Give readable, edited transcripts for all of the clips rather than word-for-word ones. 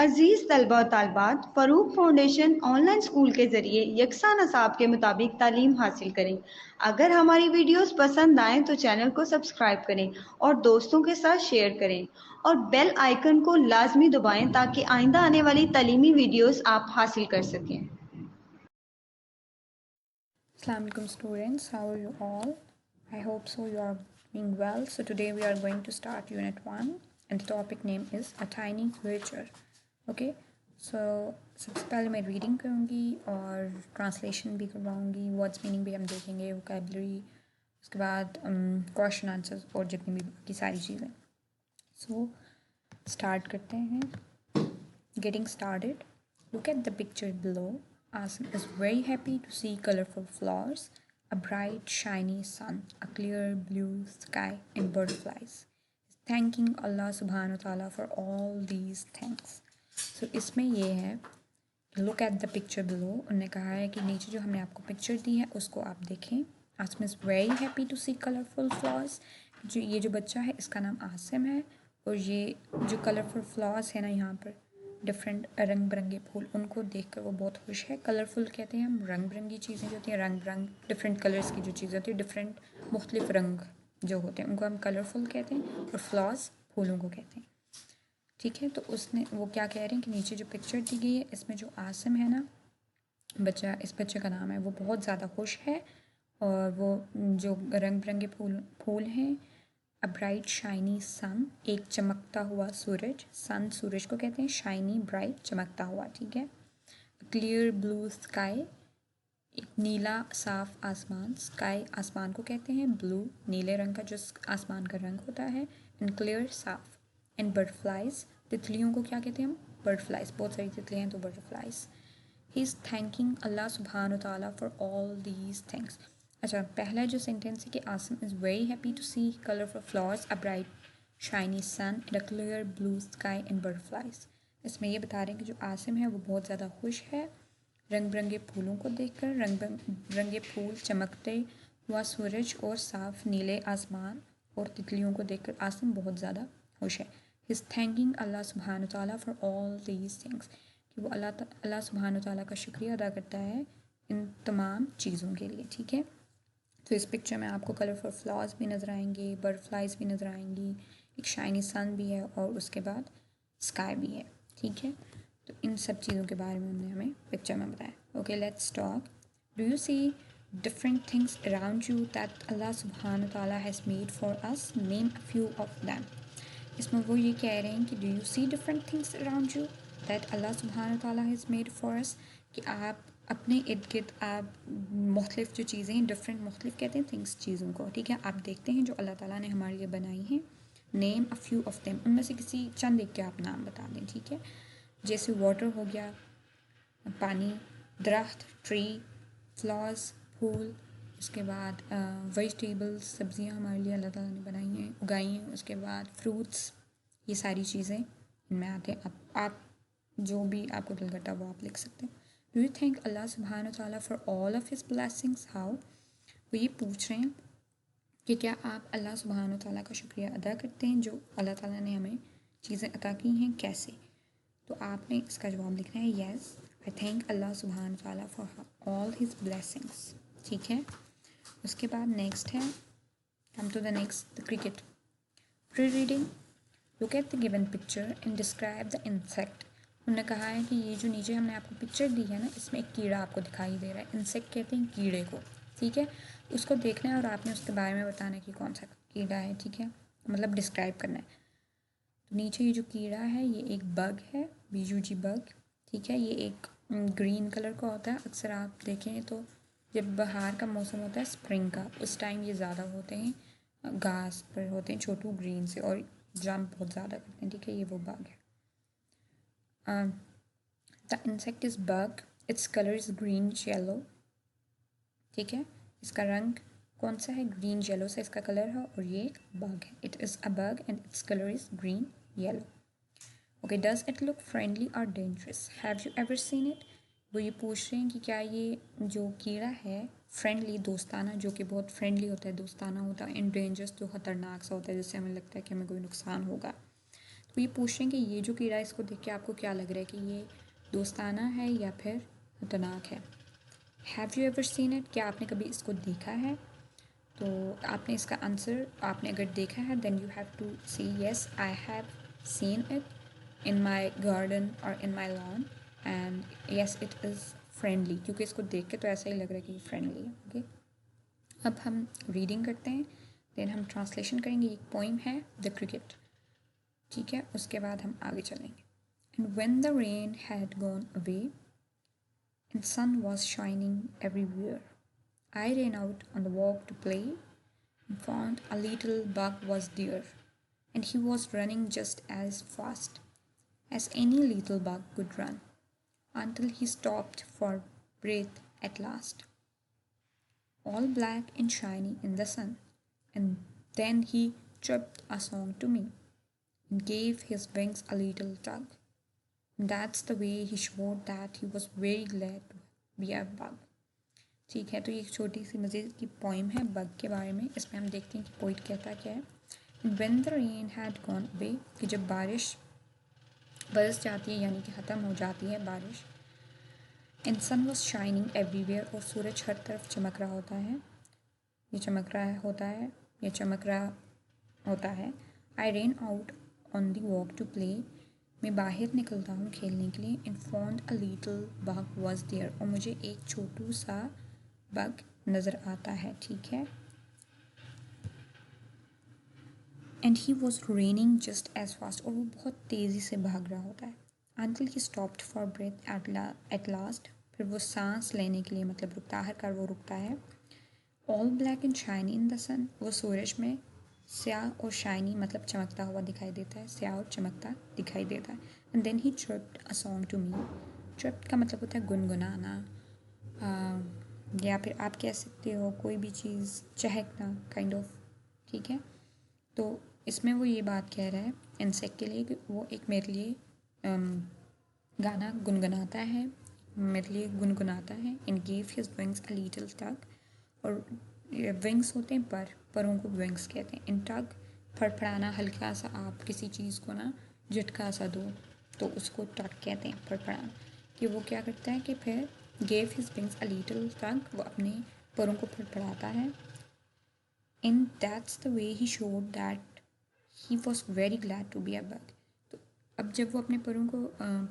अजीज़ तलबा और तालबात, Farooq foundation online school के ज़रिए यकसा नसाब के मुताबिक तालीम हासिल करें। अगर हमारी वीडियोस पसंद आएँ तो चैनल को सब्सक्राइब करें और दोस्तों के साथ शेयर करें और बेल आइकन को लाजमी दबाएं ताकि आइंदा आने वाली तालीमी वीडियोस आप हासिल कर सकें। Assalamualaikum students, how are you all? I hope so you are doing well. So today we are going to start unit 1 and the topic name is a tiny creature. Okay, so सबसे पहले मैं reading करूँगी और translation भी करवाऊँगी, words meaning भी हम देखेंगे, vocabulary, उसके बाद क्वेश्चन आंसर्स और जितनी भी बाकी सारी चीज़ें। सो स्टार्ट करते हैं। Getting started. Look at the picture below. Asim is very happy to see colorful flowers, a bright shiny sun, a clear blue sky and butterflies. He's thanking Allah subhanahu wa ta'ala for all these things. So इसमें ये है look at the picture below. उन्होंने कहा है कि नीचे जो हमने आपको पिक्चर दी है उसको आप देखें. Asim is very happy to see colorful flowers. ये जो बच्चा है इसका नाम आसिम है और ये जो कलरफुल फ्लावर्स है ना यहाँ पर डिफरेंट रंग बिरंगे फूल उनको देखकर वो बहुत खुश है। कलरफुल कहते हैं हम रंग बिरंगी चीज़ें जो होती हैं, रंग बिरंग डिफरेंट कलर्स की जो चीज़ें होती हैं, डिफरेंट मुख्तलिफ रंग जो होते हैं उनको हम कलरफुल कहते हैं और फ्लावर्स फूलों को कहते हैं। ठीक है, तो उसने वो क्या कह रहे हैं कि नीचे जो पिक्चर दी गई है इसमें जो आसिम है ना बच्चा, इस बच्चे का नाम है, वो बहुत ज़्यादा खुश है और वो जो रंग बिरंगे फूल हैं, अ ब्राइट शाइनी सन, एक चमकता हुआ सूरज, सन सूरज को कहते हैं, शाइनी ब्राइट चमकता हुआ, ठीक है। क्लियर ब्लू स्काई, एक नीला साफ आसमान, स्काई आसमान को कहते हैं, ब्लू नीले रंग का जो आसमान का रंग होता है, एंड क्लियर साफ, एंड बटरफ्लाइज, तितलियों को क्या कहते हैं हम, बटरफ्लाइज, बहुत सारी तितलियाँ हैं तो बटरफ्लाइज। ही इज़ थैंकिंग अल्लाह सुब्हान ताला फॉर ऑल दीज थिंग्स। अच्छा, पहला जो सेंटेंस है कि Asim is very happy to see colourful flowers, a bright shiny sun and a clear blue sky and butterflies. इसमें ये बता रहे हैं कि जो आसिम है वो बहुत ज़्यादा खुश है रंग बिरंगे फूलों को देखकर, रंग बिरंगे फूल, चमकते हुआ सूरज और साफ नीले आसमान और तितलियों को देखकर आसिम बहुत ज़्यादा खुश है। ही इज़ थैंकिंग अल्लाह सुब्हान ताला फॉर ऑल दीज थिंग्स, कि वो अल्लाह सुब्हान ताला का शुक्रिया अदा करता है इन तमाम चीज़ों के लिए, ठीक है। तो इस पिक्चर में आपको कलरफुल फ्लावर्स भी नज़र आएंगे, बटरफ्लाइज भी नज़र आएंगी, एक शाइनी सन भी है और उसके बाद स्काई भी है, ठीक है। तो इन सब चीज़ों के बारे में उन्होंने हमें पिक्चर में बताया। Okay, let's talk. Do you see different things around you that Allah subhanahu wa ta'ala has made for us? Name a few of them. इसमें वो ये कह रहे हैं कि do you see different things around you that Allah subhanahu wa ta'ala has made for us, कि आप अपने इर्द गिर्द आप मुख्तलिफ जो चीज़ें, डिफरेंट मुख्तलिफ कहते हैं थिंग्स चीज़ों को, ठीक है, आप देखते हैं जो अल्लाह ताला ने हमारे लिए बनाई हैं। Name a few of them, उनमें से किसी चंद एक के आप नाम बता दें, ठीक है। जैसे वाटर हो गया, पानी, दरख्त, ट्री, फ्लावर्स, फूल, उसके बाद वेजिटेबल्स, सब्ज़ियाँ हमारे लिए अल्लाह ताला ने बनाई हैं, उगाई हैं, उसके बाद फ्रूट्स, ये सारी चीज़ें इनमें आते हैं। आप जो भी आपको दिल करता है वो आप लिख सकते हैं। डू यू थैंक अल्लाह सुब्हान ताला for all of his blessings? How, वो ये पूछ रहे हैं कि क्या आप अल्लाह सुब्हान ताला का शुक्रिया अदा करते हैं जो अल्लाह ताला ने हमें चीज़ें अता की हैं, कैसे? तो आपने इसका जवाब लिखना है येस, आई थैंक अल्लाह सुब्हान ताला फॉर ऑल हिज ब्लेसिंग्स, ठीक है। उसके बाद नेक्स्ट है, come to the next, the cricket. Pre reading, look at the given picture and describe the insect. उन्होंने कहा है कि ये जो नीचे हमने आपको पिक्चर दी है ना, इसमें एक कीड़ा आपको दिखाई दे रहा है, इंसेक्ट कहते हैं कीड़े को, ठीक है। उसको देखना है और आपने उसके बारे में बताना है कि कौन सा कीड़ा है, ठीक है, मतलब डिस्क्राइब करना है। तो नीचे ये जो कीड़ा है ये एक बग है, बीजूजी बग, ठीक है। ये एक ग्रीन कलर का होता है, अक्सर आप देखें तो जब बहार का मौसम होता है, स्प्रिंग का, उस टाइम ये ज़्यादा होते हैं, घास पर होते हैं, छोटू ग्रीन से, और जंप बहुत ज़्यादा करते हैं, ठीक है, ये वो बग है। The insect is bug, it's colour is green yellow, ठीक है, इसका रंग कौन सा है, ग्रीन येलो से इसका कलर है और ये एक बग है। It is a bug and it's colour is green yellow. Okay, does it look friendly और dangerous? Have you ever seen it? वो ये पूछ रहे हैं कि क्या ये जो कीड़ा है फ्रेंडली, दोस्ताना, जो कि बहुत फ्रेंडली होता है, दोस्ताना होता है, एंड डेंजरस, जो ख़तरनाक सा होता है, जिससे हमें लगता है कि हमें कोई नुकसान होगा। वो ये पूछ रहे हैं कि ये जो कीड़ा, इसको देख के आपको क्या लग रहा है कि ये दोस्ताना है या फिर खतरनाक है। Have you ever seen it, क्या आपने कभी इसको देखा है? तो आपने इसका आंसर, आपने अगर देखा है then you have to see yes I have seen it in my garden और in my lawn and yes it is friendly, क्योंकि इसको देख के तो ऐसा ही लग रहा है कि ये फ्रेंडली है। ओके, अब हम रीडिंग करते हैं, देन हम ट्रांसलेशन करेंगे। एक पोइम है द क्रिकेट, ठीक है, उसके बाद हम आगे चलेंगे। And when the rain had gone away and sun was shining everywhere, I ran out on the walk to play and found a little bug was there, and he was running just as fast as any little bug could run until he stopped for breath at last, all black and shiny in the sun. And then he chirped a song to me and gave his wings a little tug. And that's the way he showed that he was very glad to be a bug. ठीक है, तो ये एक छोटी सी मज़े की poem है bug के बारे में। इसमें हम देखते हैं कि पोइट कहता क्या है। When the rain had gone away, कि जब बारिश बरस जाती है यानी कि ख़त्म हो जाती है बारिश। And sun was shining everywhere, और सूरज हर तरफ चमक रहा होता है, ये चमक रहा होता है, ये चमक रहा होता है। I ran out on the walk to play, मैं बाहर निकलता हूँ खेलने के लिए। and found a little bug was there, और मुझे एक छोटू सा बग नज़र आता है, ठीक है। and he was running just as fast, और वो बहुत तेज़ी से भाग रहा होता है। until he stopped for breath at last, फिर वो सांस लेने के लिए मतलब रुकता है, कर वो रुकता है। all black and shiny in the sun, वो सूरज में स्याह और शाइनी मतलब चमकता हुआ दिखाई देता है, स्याह और चमकता दिखाई देता है। And then he chirped a song to me, chirped का मतलब होता है गुनगुनाना, या फिर आप कह सकते हो कोई भी चीज़ चहकना, काइंड ऑफ, ठीक है। तो इसमें वो ये बात कह रहा है इंसेक्ट के लिए कि वो एक मेरे लिए गाना गुनगुनाता है, मेरे लिए गुनगुनाता है। In give his wings a little tug, और विंग्स होते हैं परों को विंग्स कहते हैं। इन टग फड़फड़ाना, हल्का सा आप किसी चीज़ को ना झटका सा दो तो उसको टग कहते हैं, फड़फड़ाना। कि वो क्या करता है कि फिर gave his wings a little tug, वो अपने परों को फड़फड़ाता है। In that's the way he showed that he was very glad to be a bug. तो अब जब वो अपने परों को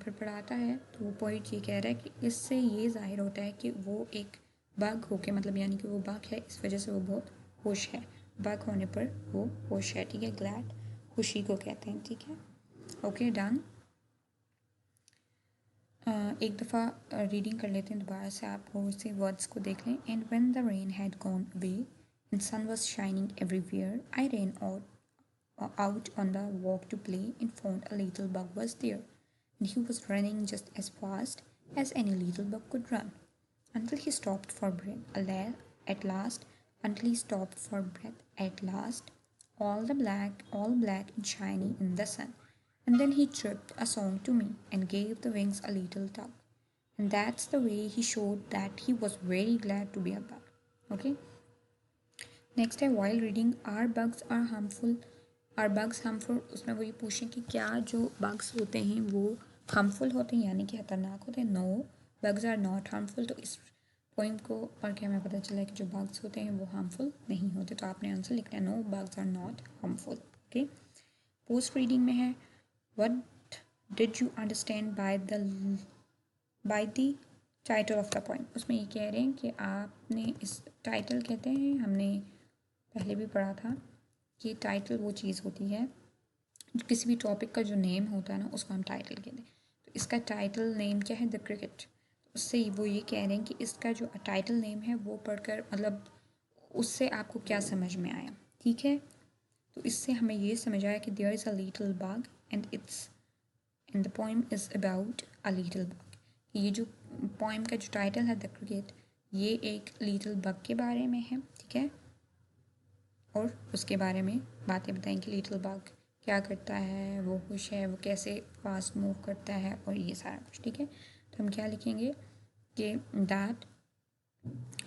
फड़फड़ाता है तो वो पॉइंट ये कह रहा है कि इससे ये जाहिर होता है कि वो एक बग होके मतलब यानी कि वो बग है, इस वजह से वो बहुत खुश है, बग होने पर वो खुश है, ठीक है। ग्लैड खुशी को कहते हैं, ठीक है। Okay, done. एक दफ़ा रीडिंग कर लेते हैं दोबारा से, आप और से वर्ड्स को देख लें। And when the rain had gone away and sun was shining everywhere, I ran out on the walk to play and found a little bug was there, and he was running just as fast as any little bug could run until he stopped for breath at last, until he stopped for breath at last, all black and shiny in the sun. And then he chirped a song to me and gave the wings a little tug. And that's the way he showed that he was very glad to be a bug. Okay. Next है while reading are bugs are harmful, are bugs harmful. उसमें वो ये पूछें कि क्या जो bugs होते हैं वो हार्मफुल होते हैं यानी कि खतरनाक होते हैं। No, bugs are not harmful. तो इस पॉइंट को पढ़ के हमें पता चला है कि जो बग्स होते हैं वो हार्मफुल नहीं होते। तो आपने आंसर लिखना है no, bugs are not harmful. Okay, post reading में है what did you understand by the title of the poem. उसमें ये कह रहे हैं कि आपने इस टाइटल कहते हैं, हमने पहले भी पढ़ा था कि टाइटल वो चीज़ होती है, किसी भी टॉपिक का जो नेम होता है ना उसको हम टाइटल कहते हैं। तो इसका टाइटल नेम क्या है, द क्रिकेट। तो उससे वो ये कह रहे हैं कि इसका जो टाइटल नेम है वो पढ़कर मतलब उससे आपको क्या समझ में आया, ठीक है। तो इससे हमें ये समझ आया कि there is a little bug and the poem is about a little bug. ये जो पोइम का जो टाइटल है द क्रिकेट, ये एक लिटिल बग के बारे में है, ठीक है। और उसके बारे में बातें बताएं कि लिटिल बग क्या करता है, वो खुश है, वो कैसे फास्ट मूव करता है और ये सारा कुछ, ठीक है। तो हम क्या लिखेंगे कि that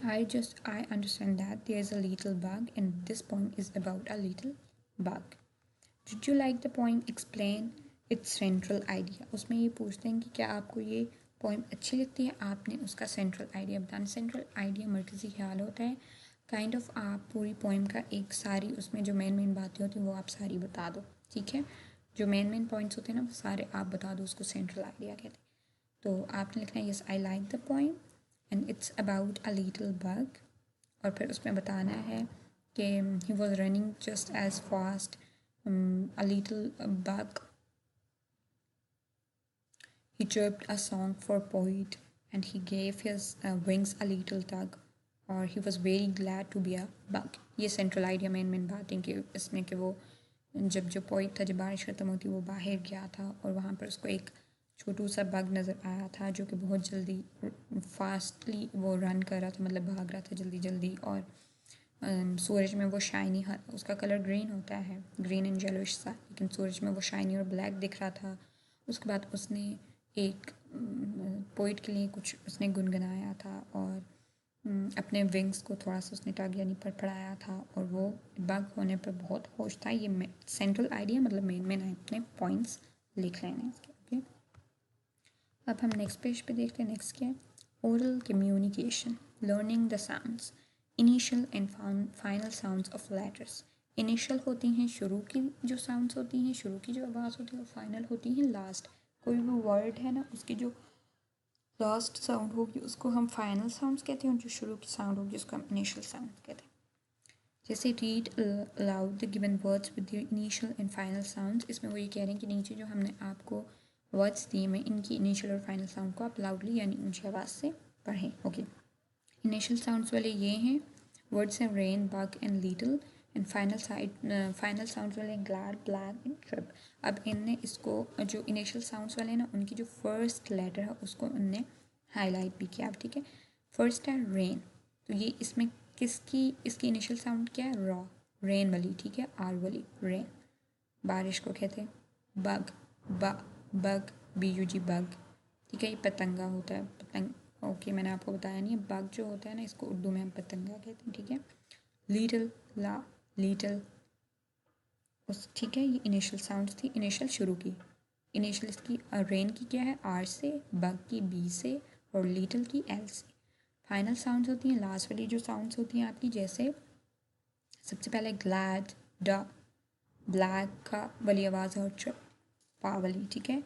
I understand that there is a little bug and this poem is about a little bug. Did you like the poem? Explain it's central idea. उसमें ये पूछते हैं कि क्या आपको ये पोइम अच्छी लगती है, आपने उसका सेंट्रल आइडिया बताना। सेंट्रल आइडिया मरकज़ी ख्याल होता है, काइंड ऑफ आप पूरी पोइम का एक सारी उसमें जो मेन बातें होती हैं वो आप सारी बता दो, ठीक है। जो मेन पॉइंट्स होते हैं ना वो सारे आप बता दो, उसको सेंट्रल आइडिया कहते हैं। तो आपने लिखना है yes I like the poem and it's about a little bug, और फिर उसमें बताना है कि he was running just as fast a little bug, he chirped a song for poet and he gave his wings a little tug, और he was very glad to be a bug। ये central idea main बातें कि इसमें कि वो जब जो poet था, जब बारिश ख़त्म होती वो बाहर गया था और वहाँ पर उसको एक छोटू सा बग नज़र आया था जो कि बहुत जल्दी फास्टली वो रन कर रहा था, मतलब भाग रहा था जल्दी जल्दी, और सूरज में वो शाइनी, उसका कलर ग्रीन होता है, ग्रीन एंड येलोइश सा, लेकिन सूरज में वो शाइनी और ब्लैक दिख रहा था। उसके बाद उसने एक पोइट के लिए कुछ उसने गुनगुनाया था और अपने विंग्स को थोड़ा सा उसने टग यानी फड़फड़ाया था और वो बग होने पर बहुत खुश था। ये सेंट्रल आइडिया मतलब मेन अपने पॉइंट्स लिख लेने इसके। ओके, अब हम नेक्स्ट पेज पे देखते हैं। नेक्स्ट क्या है? Oral communication, learning the sounds, initial and final sounds of letters. Initial होती हैं शुरू की जो साउंड्स होती हैं, शुरू की जो आवाज़ होती है, और फाइनल होती हैं लास्ट। कोई भी वर्ड है ना उसकी जो लास्ट साउंड होगी उसको हम फाइनल साउंड्स कहते हैं, और जो शुरू की साउंड होगी उसको हम इनिशियल साउंड कहते हैं। जैसे read aloud the given words with the initial and final sounds, इसमें वो ये कह रहे हैं कि नीचे जो हमने आपको वर्ड्स दिए में इनकी इनिशियल और फाइनल साउंड को आप लाउडली यानी ऊंची आवाज़ से पढ़ें। ओके, इनिशियल साउंड्स वाले ये हैं, वर्ड्स हैं rain, bug and little, and final sounds वाले ग्लैड, ब्लैक एंड ट्रिप। अब इनने इसको जो इनिशियल साउंड्स वाले हैं ना उनकी जो फर्स्ट लेटर है उसको उनने हाईलाइट भी किया। ठीक है, फर्स्ट है रेन, तो ये इसमें इसकी इनिशियल साउंड क्या है? रॉ, रेन वाली, ठीक है, आर वाली, रेन। बारिश को कहते हैं बग, बग, BUG, बग, ठीक है। ये पतंगा होता है, पतंग। ओके, मैंने आपको बताया नहीं है, बग जो होता है ना इसको उर्दू में हम पतंगा कहते हैं, ठीक है। लिटिल, ला, लिटिल, उस, ठीक है। ये इनिशियल साउंड्स थी, इनिशियल शुरू की। इनिशियल इसकी रेन की क्या है? R से, बग की B से, और लिटिल की L से। फाइनल साउंड्स होती हैं लास्ट वाली जो साउंड्स होती हैं आपकी, जैसे सबसे पहले ग्लैड, ड, ब्लैक का वाली आवाज़ और ट्रिप, पा वाली, ठीक है।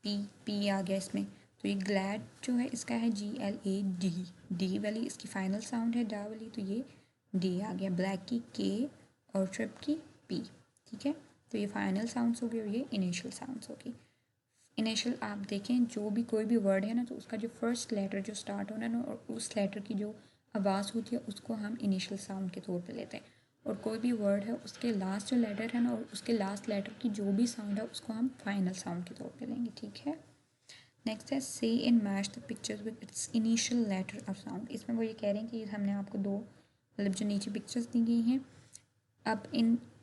पी आ गया इसमें, तो ये ग्लैड जो है इसका है GLAD, डी वाली इसकी फाइनल साउंड है, डा वाली, तो ये डी आ गया। ब्लैक की के और ट्रिप की पी, ठीक है। तो ये फाइनल साउंड्स हो गई और ये इनिशियल साउंड्स होगी। इनिशियल आप देखें जो भी कोई भी वर्ड है ना तो उसका जो फर्स्ट लेटर जो स्टार्ट होना है ना और उस लेटर की जो आवाज़ होती है उसको हम इनिशियल साउंड के तौर पे लेते हैं, और कोई भी वर्ड है उसके लास्ट जो लेटर है ना और उसके लास्ट लेटर की जो भी साउंड है उसको हम फाइनल साउंड के तौर पे लेंगे, ठीक है। नेक्स्ट है say and match the pictures with its initial letter और साउंड। इसमें वो ये कह रहे हैं कि हमने आपको दो मतलब जो नीचे पिक्चर्स दी गई हैं, अब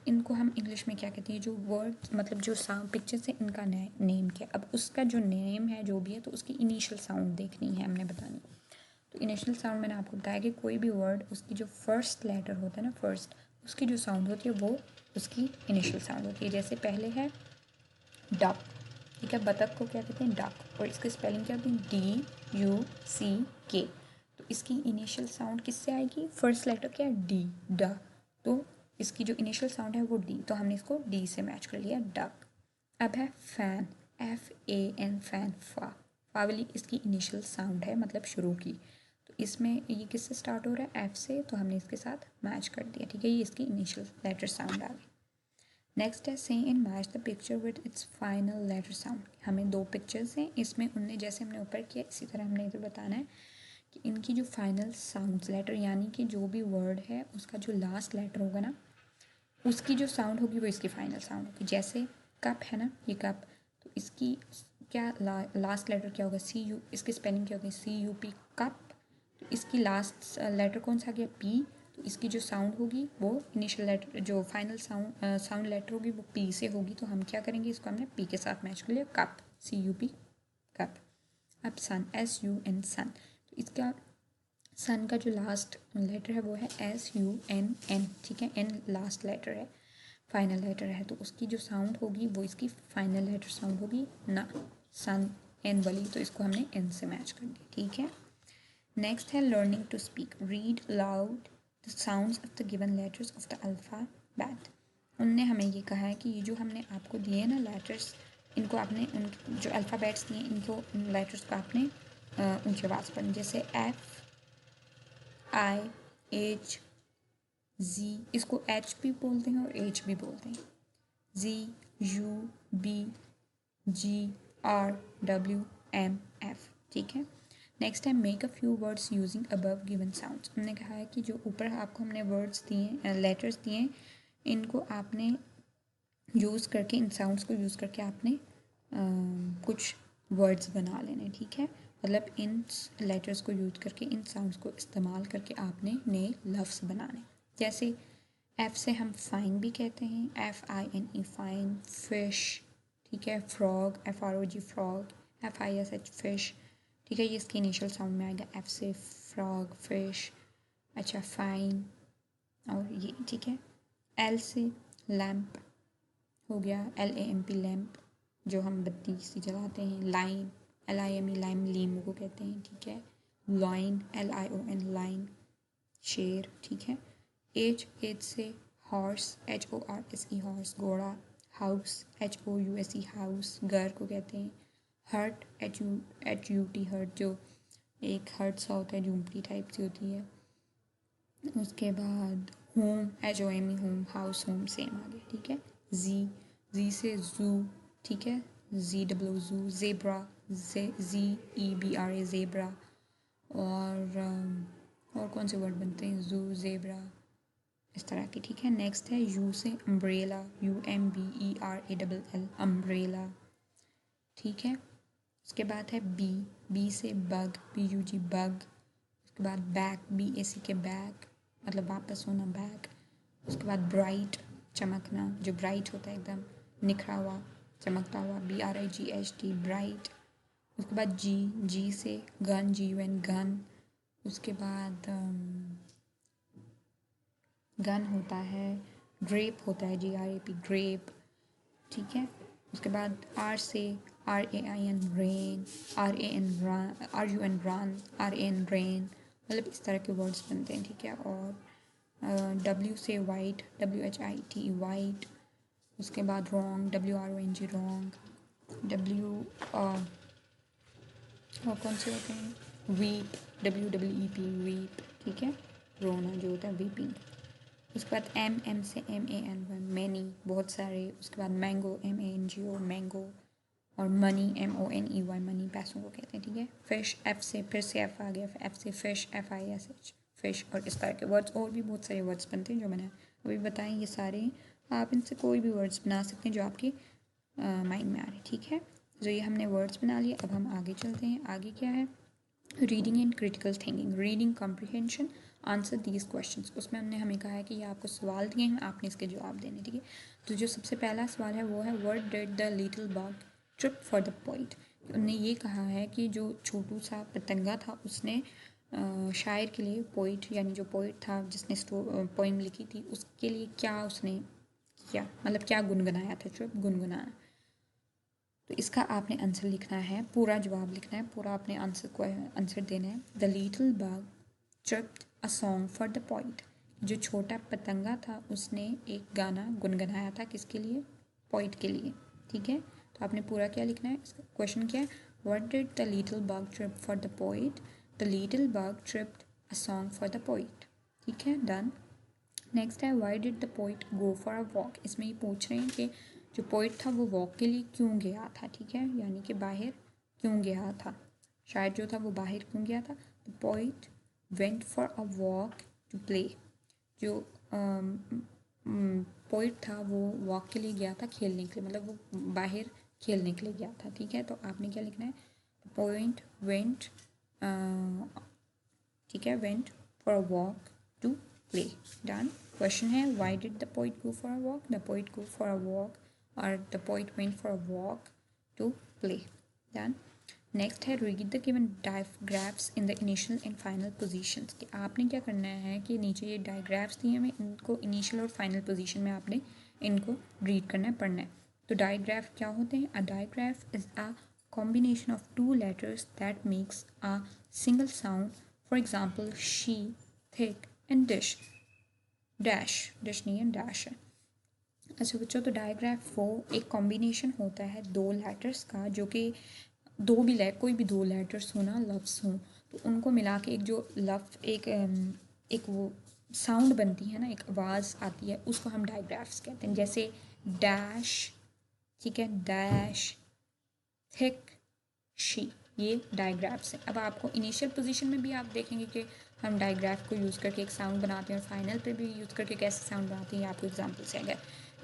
इनको हम इंग्लिश में क्या कहते हैं? जो वर्ड मतलब जो साउंड पिक्चर्स है इनका नेम क्या है? अब उसका जो नेम है जो भी है तो उसकी इनिशियल साउंड देखनी है हमने बतानी। तो इनिशियल साउंड मैंने आपको बताया कि कोई भी वर्ड उसकी जो फर्स्ट लेटर होता है ना, फर्स्ट उसकी जो साउंड होती है वो उसकी इनिशियल साउंड होती है। जैसे पहले है डक, ठीक है, बतख को क्या कहते हैं? डक, और इसकी स्पेलिंग क्या होती है? DUCK। तो इसकी इनिशियल साउंड किससे आएगी? फर्स्ट लेटर क्या है? डी, ड, तो इसकी जो इनिशियल साउंड है वो डी, तो हमने इसको डी से मैच कर लिया, डक। अब है फैन, FAN, फैन, फा वाली इसकी इनिशियल साउंड है मतलब शुरू की, तो इसमें ये किससे स्टार्ट हो रहा है? F से, तो हमने इसके साथ मैच कर दिया, ठीक है। ये इसकी इनिशियल लेटर साउंड आ गई। नेक्स्ट है say and match the picture with its final letter sound. हमें दो पिक्चर्स हैं, इसमें उनने जैसे हमने ऊपर किया इसी तरह हमने इधर बताना है कि इनकी जो फाइनल साउंड्स लेटर यानी कि जो भी वर्ड है उसका जो लास्ट लेटर होगा ना उसकी जो साउंड होगी वो इसकी फाइनल साउंड होगी। जैसे कप है ना, ये कप, तो इसकी क्या लास्ट लेटर क्या होगा? CU, इसकी स्पेलिंग क्या होगी? CUP, cup. तो इसकी लास्ट लेटर कौन सा आ गया? P, तो इसकी जो साउंड होगी वो इनिशियल लेटर जो फाइनल साउंड लेटर होगी वो P से होगी, तो हम क्या करेंगे? इसको हमने P के साथ मैच कर लिया, कप, CUP, कप। अब सन, SUN, सन, तो इसका सन का जो लास्ट लेटर है वो है SUNN, ठीक है, N लास्ट लेटर है। फाइनल लेटर है तो उसकी जो साउंड होगी वो इसकी फाइनल लेटर साउंड होगी ना, सन एन वाली, तो इसको हमने एन से मैच कर दिया, ठीक है। नेक्स्ट है learning to speak, read loud the sounds of the given letters of the alphabet. उनने हमें ये कहा है कि ये जो हमने आपको दिए ना लेटर्स, इनको आपने उन जो अल्फ़ाबेट्स दिए इनको इन लेटर्स को आपने ऊंची आवाज़ पढ़नी, जैसे एफ आई एच जी, इसको एच भी बोलते हैं और एच भी बोलते हैं, G U B G R W M F, ठीक है। नेक्स्ट है make a few words using above given sounds. हमने कहा है कि जो ऊपर आपको हमने वर्ड्स दिए, लेटर्स दिए, इनको आपने यूज़ करके, इन साउंड्स को यूज़ करके आपने कुछ वर्ड्स बना लेने, ठीक है। मतलब इन लेटर्स को यूज़ करके, इन साउंड्स को इस्तेमाल करके आपने नए लफ्ज़ बनाने। जैसे एफ से हम फाइन भी कहते हैं, FINE फाइन, फिश, ठीक है, frog, FROG frog, FISH fish, ठीक है, ये इसके इनिशियल साउंड में आएगा, एफ से फ्रॉग, फिश, अच्छा फाइन, और ये, ठीक है। एल से लैम्प हो गया, LAMP लैम्प, जो हम बत्ती सी जलाते हैं। लाइन, LIME लाइम, लीम को कहते हैं, ठीक है। लॉइन, LION लाइन, शेर, ठीक है। एज से हॉर्स, HORSE हॉर्स, घोड़ा। हाउस, HOUSE हाउस, घर को कहते हैं। हर्ट, HUT हर्ट, जो एक हर्ट सा होता है, झूंपड़ी टाइप सी होती है। उसके बाद home, HOME home, house, home, same आ गया, ठीक है। जी से जू, ठीक है, ZW जू। Zebra, ZEBRA zebra. और कौन से वर्ड बनते हैं, जू, ज़ेब्रा, इस तरह की, ठीक है। नेक्स्ट है यू से अम्ब्रेला, UMBERALL अम्ब्रेला, ठीक है। उसके बाद है बी से बग, BUG बग। उसके बाद बैक, BACK बैक, मतलब वापस होना, बैक। उसके बाद ब्राइट, चमकना, जो ब्राइट होता है एकदम निखरा हुआ, चमकता हुआ, BRIGHT ब्राइट। उसके बाद जी से गन, GUN गन। उसके बाद गन होता है, ग्रेप होता है, GRAP ग्रेप, ठीक है। उसके बाद आर से RAIN rain, RUN run, RAN rain, मतलब इस तरह के वर्ड्स बनते हैं, ठीक है। और W से वाइट, WHIT वाइट। उसके बाद रॉन्ग, WRONG रॉन्ग। और कौन से होते हैं, वीप, WEEP वीप, ठीक है, रोना जो होता है, वीपिंग। उसके बाद M से MAN मैनी, बहुत सारे। उसके बाद मैंगो, MANGO मैंगो। और मनी, MONEY मनी, पैसों को कहते हैं, ठीक है। फिश, F से फिर से F आ गया, F से फिश, FISH फिश। और इस तरह के वर्ड्स, और भी बहुत सारे वर्ड्स बनते हैं जो मैंने अभी बताए, ये सारे आप इनसे कोई भी वर्ड्स बना सकते हैं जो आपके माइंड में आ रहे हैं, ठीक है। तो ये हमने वर्ड्स बना लिए, अब हम आगे चलते हैं। आगे क्या है, reading and critical thinking, reading comprehension, answer these questions. उसमें हमने हमें कहा है कि ये आपको सवाल दिए हैं, आपने इसके जवाब देने, ठीक है। तो जो सबसे पहला सवाल है वो है, what did the little bug trip for the poet. उन्होंने ये कहा है कि जो छोटू सा पतंगा था उसने शायर के लिए, पोइट यानी जो पोइट था जिसने पोइम लिखी थी, उसके लिए क्या उसने किया, मतलब क्या गुनगुनाया था, ट्रिप गुनगुनाया। तो इसका आपने आंसर लिखना है, पूरा जवाब लिखना है, पूरा आपने आंसर को आंसर देना है। The little bug chirped a song for the poet. जो छोटा पतंगा था उसने एक गाना गुनगुनाया था, किसके लिए, पोइट के लिए, ठीक है। तो आपने पूरा क्या लिखना है, इसका क्वेश्चन क्या है, what did the little bug trip for the poet, the little bug tripped a song for the poet, ठीक है, डन। नेक्स्ट है, why did the poet go for a walk. इसमें ये पूछ रहे हैं कि जो पोइट था वो वॉक के लिए क्यों गया था, ठीक है, यानी कि बाहर क्यों गया था, शायद जो था वो बाहर क्यों गया था। The poet went for a walk to play. जो पोइट था वो वॉक के लिए गया था, खेलने के लिए, मतलब वो बाहर खेलने के लिए गया था, ठीक है। तो आपने क्या लिखना है, पोइट वेंट, ठीक है, went for a walk to play, done. Question है, why did the poet go for a walk, the poet go for a walk, और the poet went for a walk to play, done. Next है, read the given digraphs in the initial and final positions. कि आपने क्या करना है कि नीचे ये डायग्राफ्स दिए हैं, इनको इनिशियल और फाइनल पोजीशन में आपने इनको रीड करना है, पढ़ना है। तो डायग्राफ क्या होते हैं? A digraph is a combination of two letters that makes a single sound. For example, she, thick and dish. Dash नहीं है, डैश है। अच्छा बच्चों, तो डायग्राफ वो एक कॉम्बिनेशन होता है दो लेटर्स का, जो कि कोई भी दो लेटर्स हो ना, लफ्स हों, तो उनको मिला के एक जो एक वो साउंड बनती है ना, एक आवाज़ आती है, उसको हम डायग्राफ्स कहते हैं। जैसे डैश, ठीक है, डैश, थिक, शी, ये डायग्राफ्स हैं। अब आपको इनिशियल पोजीशन में भी आप देखेंगे कि हम डायग्राफ को यूज़ करके एक साउंड बनाते हैं, और फाइनल पे भी यूज़ करके कैसे साउंड बनाते हैं, ये आपको एग्जांपल से आएगा।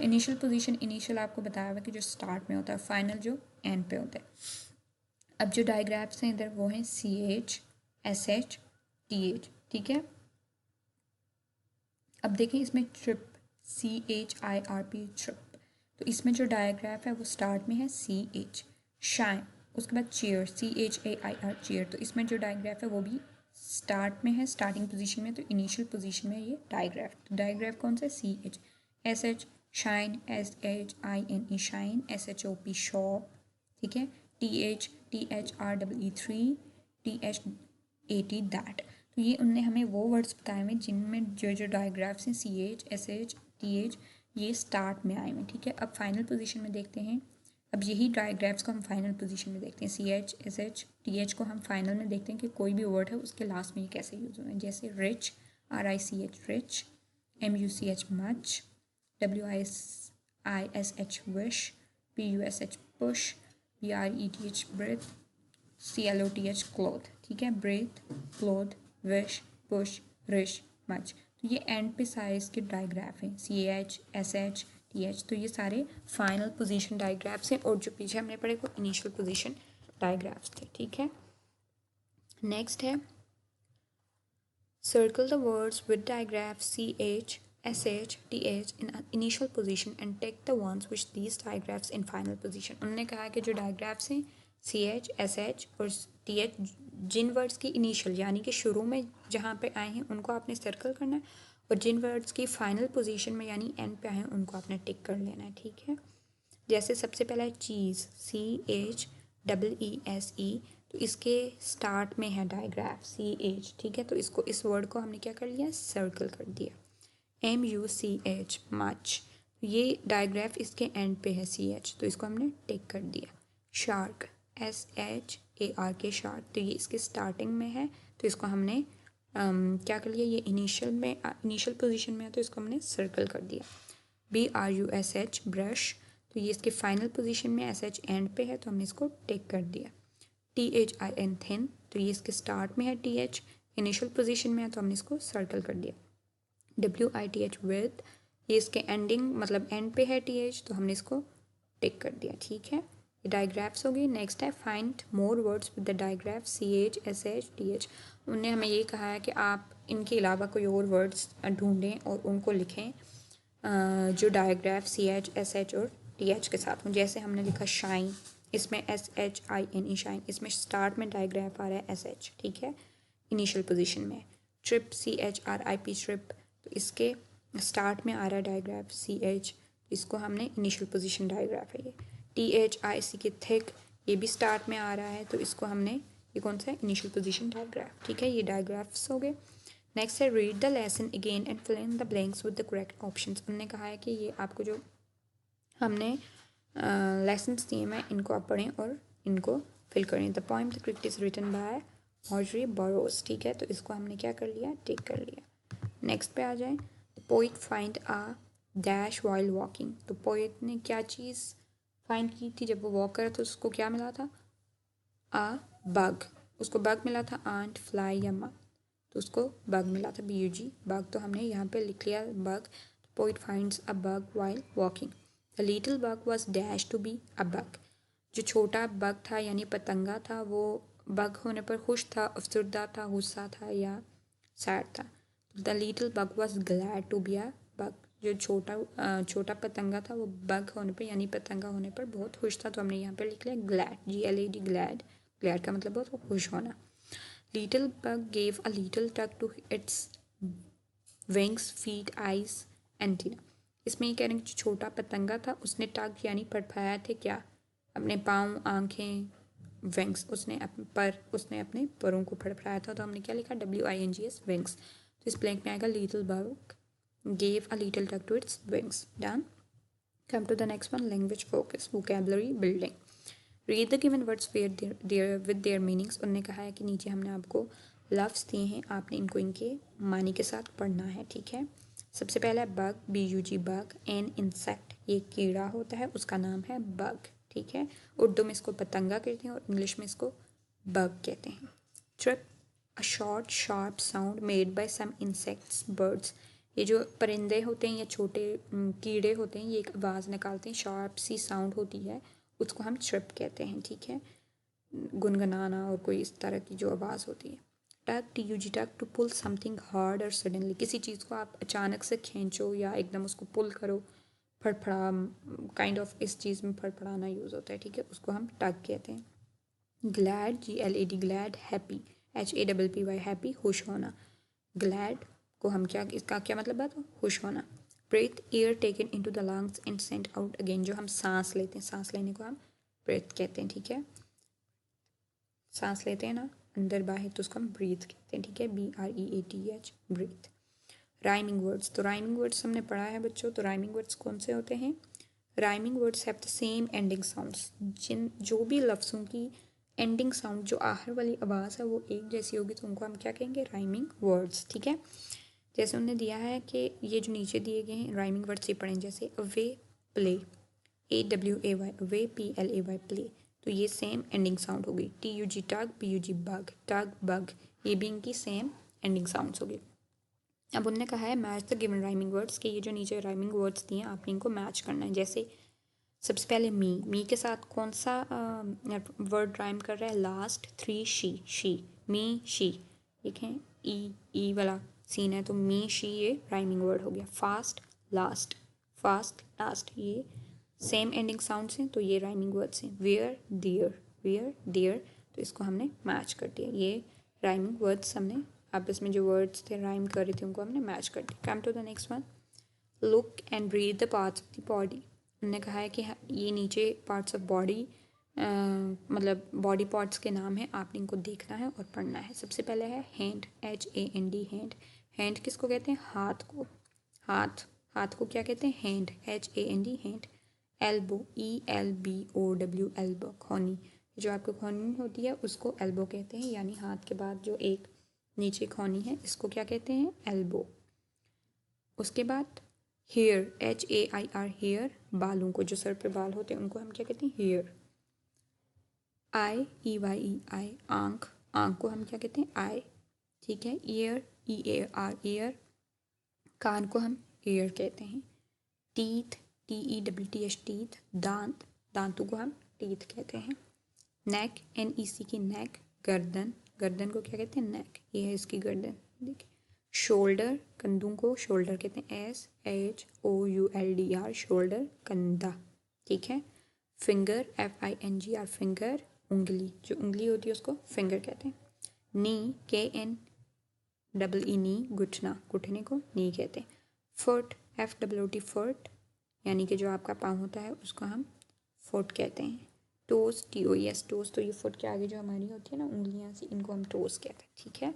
इनिशियल पोजीशन, इनिशियल आपको बताया हुआ कि जो स्टार्ट में होता है, फाइनल जो एंड पे होता है। अब जो डायग्राफ्स हैं इधर वो हैं CH, SH, TH, ठीक है। अब देखें इसमें ट्रिप, CHIRP, ट्रिप, तो इसमें जो डायग्राफ है वो स्टार्ट में है CH। शाइन, उसके बाद चेयर, CHAIR, चेयर, तो इसमें जो डायग्राफ है वो भी स्टार्ट में है, स्टार्टिंग पोजीशन में, तो इनिशियल पोजीशन में ये डायग्राफ। तो डायग्राफ कौन सा है? CH। SH, shine, SHINE, shine, SHOP, shop, ठीक है। THREE, THAT, that. तो ये उनने हमें वो वर्ड्स बताए हुए जिनमें जो जो डायग्राफ्स हैं CH, SH, TH, ये स्टार्ट में आए हुए, ठीक है। अब फाइनल पोजीशन में देखते हैं। अब यही डायग्राफ्स को हम फाइनल पोजीशन में देखते हैं। CH, SH, TH को हम फाइनल में देखते हैं कि कोई भी वर्ड है उसके लास्ट में ये कैसे यूज़ हो रहे हैं। जैसे rich, RICH, rich, MUCH, much, WISH, wish, PUSH, push, BRETH, breath, CLOTH, cloth, ठीक है। Breath, cloth, wish, push, rich, much. तो ये एंड पे सारे इसके डायग्राफ हैं, CH, SH, TH। तो ये सारे फाइनल पोजीशन डायग्राफ्स हैं, और जो पीछे हमने पढ़े वो इनिशियल पोजीशन डायग्राफ्स थे, ठीक है। नेक्स्ट है circle the words with digraph CH, SH, TH in initial position and take the ones which these digraphs in final position। उन्होंने कहा कि जो डायग्राफ्स हैं CH, SH और TH, जिन वर्ड्स की इनिशियल यानी कि शुरू में जहाँ पे आए हैं उनको आपने सर्कल करना है, और जिन वर्ड्स की फाइनल पोजीशन में यानी एंड पे आए हैं उनको आपने टिक कर लेना है, ठीक है। जैसे सबसे पहला है चीज़, CHEESE, तो इसके स्टार्ट में है डायग्राफ CH, ठीक है। तो इसको, इस वर्ड को हमने क्या कर लिया? सर्कल कर दिया। MUCH, मच, तो ये डायग्राफ इसके एंड पे है CH, तो इसको हमने टिक कर दिया। शार्क, SHARK, शार्क, तो ये इसके स्टार्टिंग में है, तो इसको हमने क्या कर लिया? ये इनिशियल पोजीशन में है, तो इसको हमने सर्कल कर दिया। BRUSH, ब्रश, तो ये इसके फाइनल पोजीशन में, SH एंड पे है, तो हमने इसको टिक कर दिया। THIN, थिन, तो ये इसके स्टार्ट में है, TH इनिशियल पोजीशन में है, तो हमने इसको सर्कल कर दिया। WITH, विद, ये इसके एंडिंग मतलब एंड पे है TH, तो हमने इसको टिक कर दिया, ठीक है। ये डायग्राफ्स हो गई। नेक्स्ट है find more words with the digraph CH, SH, TH। उन्होंने हमें ये कहा है कि आप इनके अलावा कोई और वर्ड्स ढूंढें और उनको लिखें जो डायग्राफ CH, SH और TH के साथ हों। जैसे हमने लिखा शाइन, इसमें SHINE, शाइन, इसमें स्टार्ट में डायग्राफ आ रहा है SH, ठीक है, इनिशियल पोजीशन में। ट्रिप, CHRIP, ट्रिप, तो इसके स्टार्ट में आ रहा है डायग्राफ CH, इसको हमने इनिशियल पोजीशन डायग्राफ है। ये THIC के थिक, ये भी स्टार्ट में आ रहा है, तो इसको हमने, ये कौन सा है? इनिशियल पोजीशन डायग्राफ, ठीक है। ये डायग्राफ्स हो गए। नेक्स्ट है read the lesson again and fill in the blanks with the correct options. उन्होंने कहा है कि ये आपको जो हमने लेसन्स दिए हैं इनको आप पढ़ें और इनको फिल करें। The poem the cricket is written by Audrey Burroughs, ठीक है, तो इसको हमने क्या कर लिया? टिक कर लिया। नेक्स्ट पे आ जाए। The poet find a dash while walking, तो पोइट ने क्या चीज़ फाइंड की थी जब वो वॉक कर रहा था? तो उसको क्या मिला था? आ बग, उसको बग मिला था, आंट, फ्लाई या मग, तो उसको बग मिला था, BUG, बग, तो हमने यहाँ पे लिख लिया bug. Poet finds a bug while walking. The little bug was dash to be a bug, जो छोटा बग था यानी पतंगा था, वो बग होने पर खुश था, अफसरदा था, गुस्सा था या सैड था। The little bug was glad to be a bug, जो छोटा पतंगा था वो बग होने पर यानी पतंगा होने पर बहुत खुश था, तो हमने यहाँ पर लिख लिया ग्लैड, GLAD, ग्लैड। ग्लैड का मतलब बहुत खुश होना। Little bug gave a little tug to its wings, feet, eyes, antenna। इसमें ये कह रहे हैं कि जो छोटा पतंगा था उसने टग यानी फड़फड़ाए थे क्या, अपने पाँव, आंखें, विंग्स, उसने अपने परों को फड़फड़ाया था। तो हमने क्या लिखा, WINGS, विंग्स। तो इस ब्लैंक में आएगा little bug gave a little tug to its wings. Done. Come to the next one, language focus, vocabulary building. Read the given words with their meanings. उन्होंने कहा है कि नीचे हमने आपको लफ्ज़ दिए हैं, आपने इनको इनके मानी के साथ पढ़ना है, ठीक है। सबसे पहला bug, BUG, bug. An insect, ये कीड़ा होता है, उसका नाम है बग, ठीक है। उर्दू में इसको पतंगा कहते हैं और इंग्लिश में इसको बग कहते हैं। Chirp, a short sharp sound made by some insects, birds. ये जो परिंदे होते हैं या छोटे कीड़े होते हैं, ये एक आवाज़ निकालते हैं, शार्प सी साउंड होती है, उसको हम ट्रिप कहते हैं, ठीक है। गुनगुनाना और कोई इस तरह की जो आवाज़ होती है। Tug, TUG, tug, to pull something hard और सडनली, किसी चीज़ को आप अचानक से खींचो या एकदम उसको पुल करो, फड़फड़ा, काइंड ऑफ इस चीज़ में फड़फड़ाना यूज़ होता है, ठीक है, उसको हम टग कहते हैं। Glad, GLAD, glad. Happy, HAPPY, happy, खुश होना। ग्लैड को हम क्या, इसका क्या मतलब है, तो खुश होना। Breath, air taken into the lungs and sent out again, जो हम सांस लेते हैं, सांस लेने को हम ब्रेथ कहते हैं, ठीक है। सांस लेते हैं ना अंदर बाहर, तो उसको हम ब्रीथ कहते हैं, ठीक है, BREATH, ब्रीथ। राइमिंग वर्ड्स, तो राइमिंग वर्ड्स हमने पढ़ा है बच्चों। तो राइमिंग वर्ड्स कौन से होते हैं, rhyming words have the same ending sounds, जो भी लफ्ज़ों की एंडिंग साउंड, जो आखिर वाली आवाज़ है वो एक जैसी होगी, तो उनको हम क्या कहेंगे, राइमिंग वर्ड्स, ठीक है। जैसे उन्होंने दिया है कि ये जो नीचे दिए गए हैं राइमिंग वर्ड्स ये पढ़ें, जैसे away, play, AWAY, away, PLAY, play, तो ये सेम एंडिंग साउंड होगी। TUG, टग, BUG, बग, टग, बग, ये भी इनकी सेम एंडिंग साउंड्स होगी। अब उन्होंने कहा है match the given rhyming words, कि ये जो नीचे राइमिंग वर्ड्स दिए हैं आपने इनको मैच करना है। जैसे सबसे पहले मी के साथ कौन सा वर्ड राइम कर रहा है, लास्ट 3 शी, मी शी, देखें ई वाला सीन है, तो मी शी ये राइमिंग वर्ड हो गया। फास्ट, लास्ट, ये सेम एंडिंग साउंड्स हैं, तो ये राइमिंग वर्ड्स हैं। वेयर, डियर, तो इसको हमने मैच कर दिया, ये राइमिंग वर्ड्स हमने आपस में जो वर्ड्स थे राइम कर रहे थे उनको हमने मैच कर दिया। Come to the next one, look and read the parts of the body. उन्होंने कहा है कि ये नीचे पार्ट्स ऑफ बॉडी, मतलब बॉडी पार्ट्स के नाम है, आपने इनको देखना है और पढ़ना है। सबसे पहले है हैंड, HAND, हैंड। हैंड किसको कहते हैं, हाथ को, हाथ को क्या कहते हैं, hand, HAND, hand. Elbow, ELBOW, elbow, खौनी, जो आपको खौनी होती है उसको एल्बो कहते हैं, यानी हाथ के बाद जो एक नीचे खौनी है इसको क्या कहते हैं, एल्बो। उसके बाद हेयर, HAIR, हेयर, बालों को, जो सर पे बाल होते हैं उनको हम क्या कहते हैं, हेयर। EYE, आँख को हम क्या कहते हैं, आई, ठीक है। ईयर, EAR, ईयर, कान को हम ईयर कहते हैं। टीथ, TETH, टीथ, दांतों को हम टीथ कहते हैं। नेक, NEC की नेक, गर्दन को क्या कहते हैं, नेक, ये है इसकी गर्दन, देखिए। शोल्डर, कंधों को शोल्डर कहते हैं, SHOULDR, शोल्डर, कंधा, ठीक है। फिंगर, FINGR, फिंगर, उंगली, जो उंगली होती है उसको फिंगर कहते हैं। नी, KNEE, नी, घुटने को नी कहते हैं। फुट, FOOT, फुट, यानी कि जो आपका पाँव होता है उसको हम फुट कहते हैं। टोस, TOES, टोस, तो ये फुट के आगे जो हमारी होती है ना उंगलियां सी, इनको हम टोस कहते हैं, ठीक है।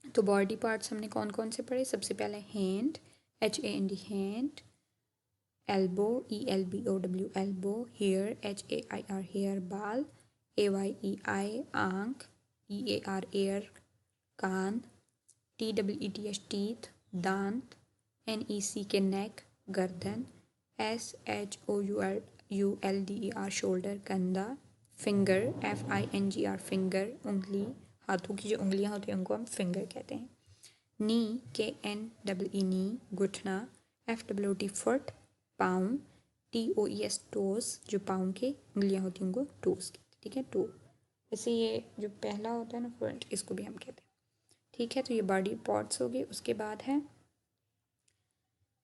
तो बॉडी पार्ट्स हमने कौन कौन से पढ़े, सबसे पहले hand, HAND, hand. Elbow, ELBOW, elbow. Hair, HAIR, hair, बाल। AYEI, आँख। EAR, एयर, कान। TETH, टीथ, दांत। NEC के नेक, गर्दन। SHOULDER, शोल्डर, कंधा। फिंगर, FINGR, फिंगर, उंगली, हाथों की जो उंगलियां होती हैं उनको हम फिंगर कहते हैं। नी, KNEE, नी, घुटना। FOOT, फुट, पाँव। TOES, टोस, जो पाँव के उंगलियां होती हैं उनको टोस कहते हैं, ठीक है, टो। वैसे ये जो पहला होता है ना फ्रंट, इसको भी हम कहते हैं, ठीक है। तो ये बॉडी पार्ट्स हो गए। उसके बाद है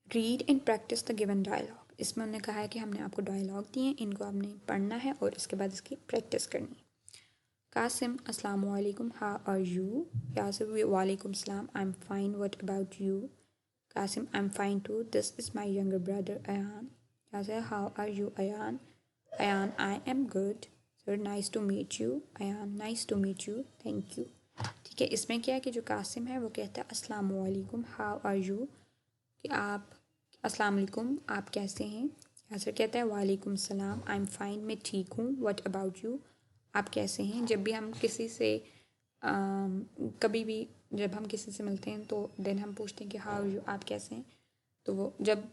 read and practise the given dialogue. इसमें उन्होंने कहा है कि हमने आपको डायलॉग दिए हैं, इनको आपने पढ़ना है और इसके बाद इसकी प्रैक्टिस करनी है। कासिम, अस्सलाम वालेकुम, हाउ आर यू। यासिर, वालेकुम सलाम, I am fine, what about you. Qasim I am fine too. This is my younger brother Ayan. Yazia, how are you, Ayan? Ayan, I am good. Sir, nice to meet you. Ayan, nice to meet you. Thank you. ठीक है, इसमें क्या है कि जो कासिम है वो कहता है अस्सलाम वालेकुम, हाउ आर यू, कि आप अस्सलाम वालेकुम, आप कैसे हैं. यासर कहता है वालेकुम सलाम, आई एम फाइन, मैं ठीक हूँ. व्हाट अबाउट यू, आप कैसे हैं. जब भी हम किसी से कभी भी जब हम किसी से मिलते हैं तो देन हम पूछते हैं कि हाउ आर यू, आप कैसे हैं. तो वो जब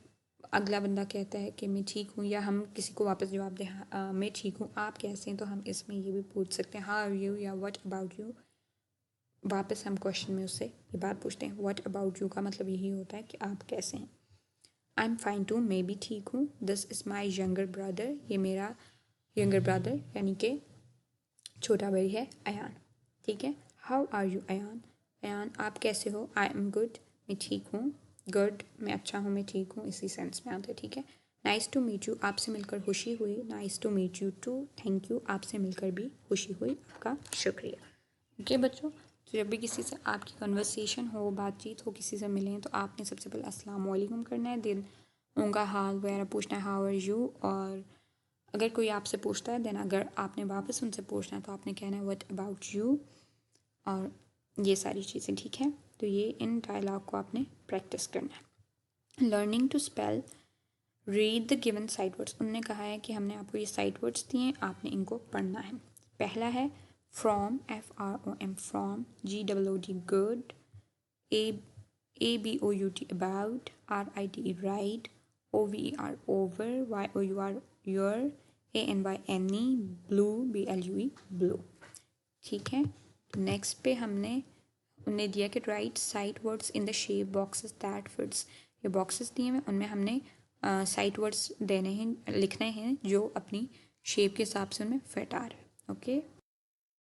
अगला बंदा कहता है कि मैं ठीक हूँ, या हम किसी को वापस जवाब दें मैं ठीक हूँ, आप कैसे हैं, तो हम इसमें ये भी पूछ सकते हैं हाउ आर यू या व्हाट अबाउट यू. वापस हम क्वेश्चन में उससे ये बात पूछते हैं. व्हाट अबाउट यू का मतलब यही होता है कि आप कैसे हैं. आई एम फाइन टू, मैं भी ठीक हूँ. This is my younger brother, ये मेरा यंगर ब्रदर यानी कि छोटा भाई है अयान. ठीक है. How are you Ayan, Ayan आप कैसे हो. आई एम गुड, मैं ठीक हूँ. गुड, मैं अच्छा हूँ, मैं ठीक हूँ, इसी सेंस में आता है. ठीक है. नाइस टू मीट यू, आपसे मिलकर खुशी हुई. Nice to meet you too. Thank you, आपसे मिलकर भी खुशी हुई, आपका शुक्रिया. ओके बच्चों, तो जब भी किसी से आपकी कन्वर्सेशन हो, बातचीत हो, किसी से मिलें तो आपने सबसे पहले अस्सलाम वालेकुम करना है. देन उनका हाल वगैरह पूछना है हाउ आर यू. और अगर कोई आपसे पूछता है देन अगर आपने वापस उनसे पूछना है तो आपने कहना है व्हाट अबाउट यू, और ये सारी चीज़ें. ठीक है. तो ये इन डायलॉग को आपने प्रैक्टिस करना है. Learning to spell, read the given sight words. उन्होंने कहा है कि हमने आपको ये साइट वर्ड्स दिए हैं, आपने इनको पढ़ना है. पहला है from, FROM from. GOOD good. ABOUT about. RITE right. OVER over. YOUR your. ANY any. Blue BLUE blue. ठीक है. तो नेक्स्ट पे हमने उन्हें दिया कि right sight words in the shape boxes that fits. ये बॉक्सेस दिए हैं, उनमें हमने साइट वर्ड्स देने हैं, लिखने हैं जो अपनी शेप के हिसाब से उनमें फिट आ रहे हैं. ओके.